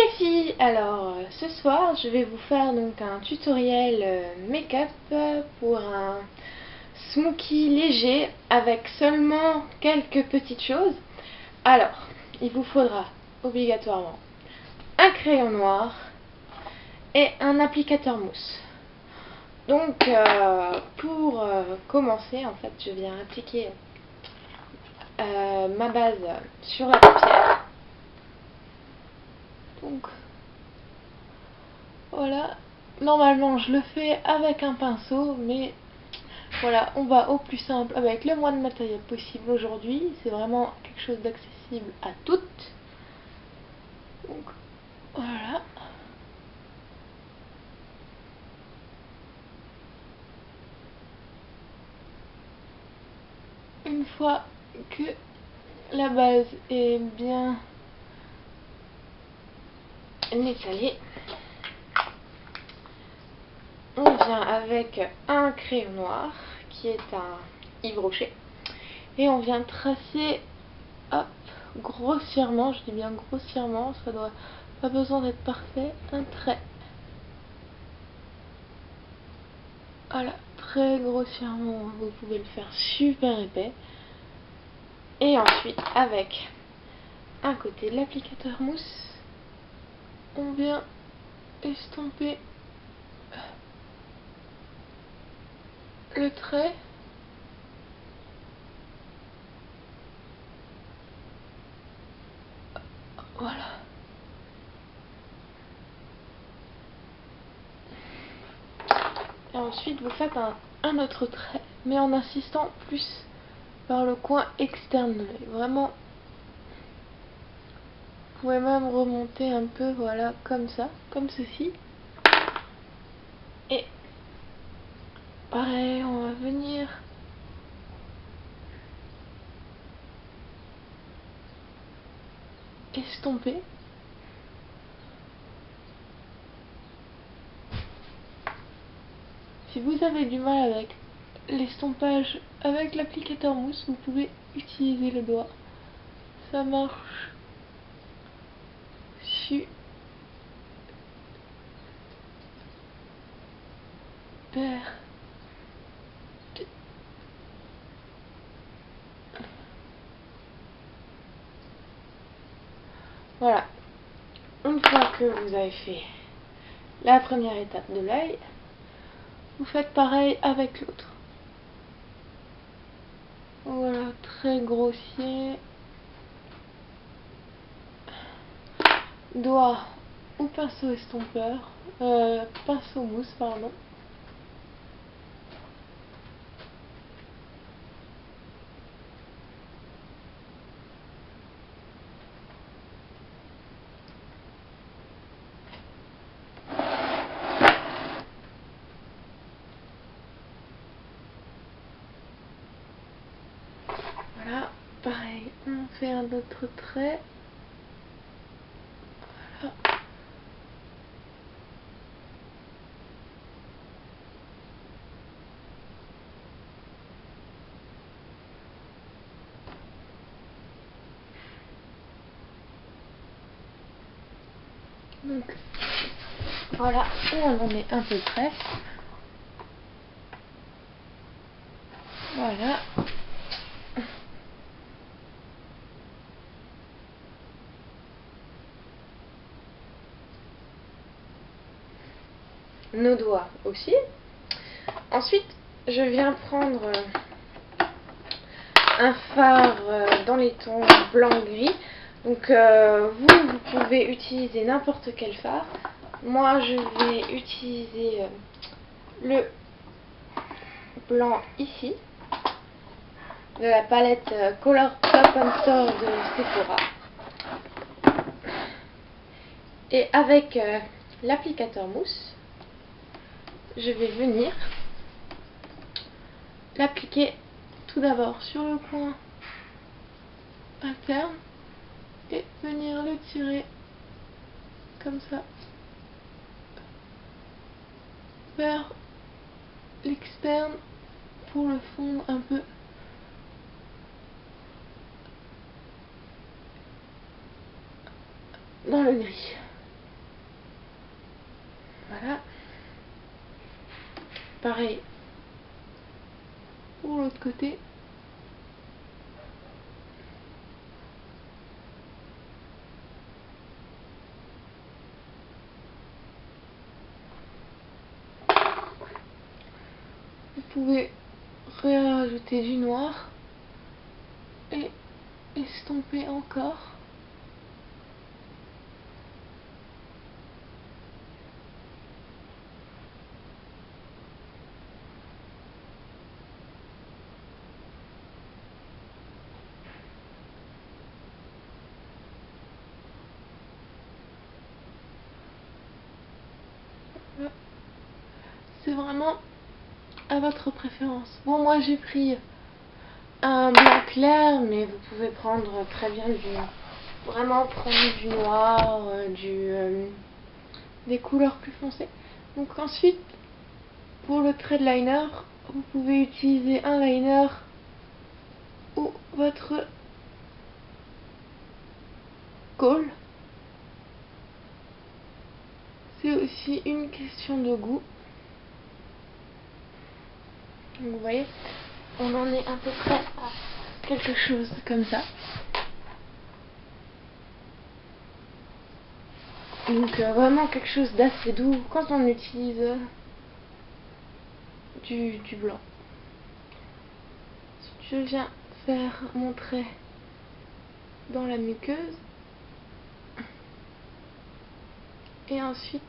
les filles, alors ce soir je vais vous faire donc un tutoriel make-up pour un smoky léger avec seulement quelques petites choses. Alors, il vous faudra obligatoirement un crayon noir et un applicateur mousse. Donc pour commencer, en fait, je viens appliquer ma base sur la paupière. Donc voilà, normalement je le fais avec un pinceau, mais voilà, on va au plus simple avec le moins de matériel possible aujourd'hui. C'est vraiment quelque chose d'accessible à toutes. Donc voilà. Une fois que la base est bien étalée, on vient avec un crayon noir qui est un Yves Rocher et on vient tracer, hop, grossièrement, je dis bien grossièrement, ça doit pas besoin d'être parfait, un trait. Voilà, très grossièrement, vous pouvez le faire super épais. Et ensuite, avec un côté de l'applicateur mousse, on vient estomper le trait. Voilà. Et ensuite, vous faites un autre trait, mais en insistant plus par le coin externe de l'œil. Vraiment, vous pouvez même remonter un peu, voilà, comme ça, comme ceci. Et pareil, on va venir estomper. Si vous avez du mal avec l'estompage avec l'applicateur mousse, vous pouvez utiliser le doigt. Ça marche super. Voilà. Une fois que vous avez fait la première étape de l'œil, vous faites pareil avec l'autre. Voilà, très grossier. Doigt ou pinceau estompeur, pinceau mousse, pardon. Voilà, pareil, on fait un autre trait. Voilà. Donc, voilà où on en est un peu près. Voilà. Nos doigts aussi. Ensuite, je viens prendre un fard dans les tons blanc-gris. Donc vous pouvez utiliser n'importe quel fard. Moi je vais utiliser le blanc ici, de la palette Color Pop and Store de Sephora. Et avec l'applicateur mousse, je vais venir l'appliquer tout d'abord sur le coin interne et venir le tirer comme ça vers l'externe pour le fondre un peu dans le gris. pareil pour l'autre côté. Vous pouvez rajouter du noir et estomper encore. C'est vraiment à votre préférence. Bon, moi j'ai pris un blanc clair, mais vous pouvez prendre très bien vraiment prendre du noir, des couleurs plus foncées. Donc ensuite, pour le trait de liner, vous pouvez utiliser un liner ou votre colle. C'est aussi une question de goût. Donc vous voyez, on en est à peu près à quelque chose comme ça. Donc vraiment quelque chose d'assez doux quand on utilise du blanc. Je viens faire mon trait dans la muqueuse. Et ensuite,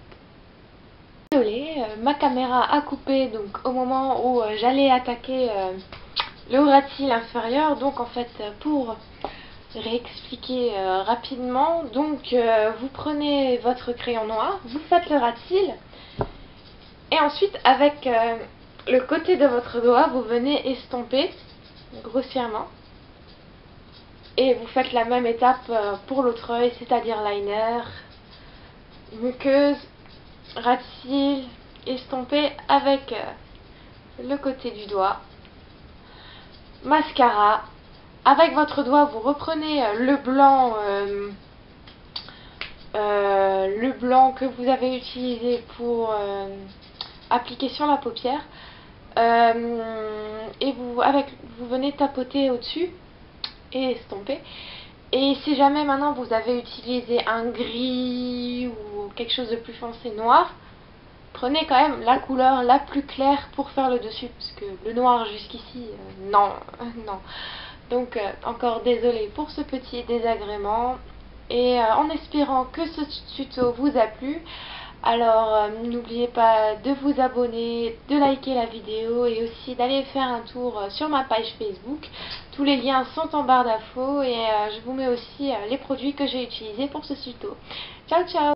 désolée, ma caméra a coupé donc au moment où j'allais attaquer le ras de cils inférieur. Donc en fait, pour réexpliquer rapidement, donc vous prenez votre crayon noir, vous faites le ras de cils et ensuite avec le côté de votre doigt vous venez estomper grossièrement et vous faites la même étape pour l'autre œil, c'est-à-dire liner, muqueuse, ras de cils, estompé avec le côté du doigt, mascara. Avec votre doigt, vous reprenez le blanc que vous avez utilisé pour appliquer sur la paupière. Et vous venez tapoter au-dessus et estomper. Et si jamais maintenant vous avez utilisé un gris ou quelque chose de plus foncé noir, prenez quand même la couleur la plus claire pour faire le dessus, parce que le noir jusqu'ici, non, non. Donc encore désolée pour ce petit désagrément, et en espérant que ce tuto vous a plu, alors n'oubliez pas de vous abonner, de liker la vidéo et aussi d'aller faire un tour sur ma page Facebook. Tous les liens sont en barre d'infos et je vous mets aussi les produits que j'ai utilisés pour ce tuto. Ciao ciao!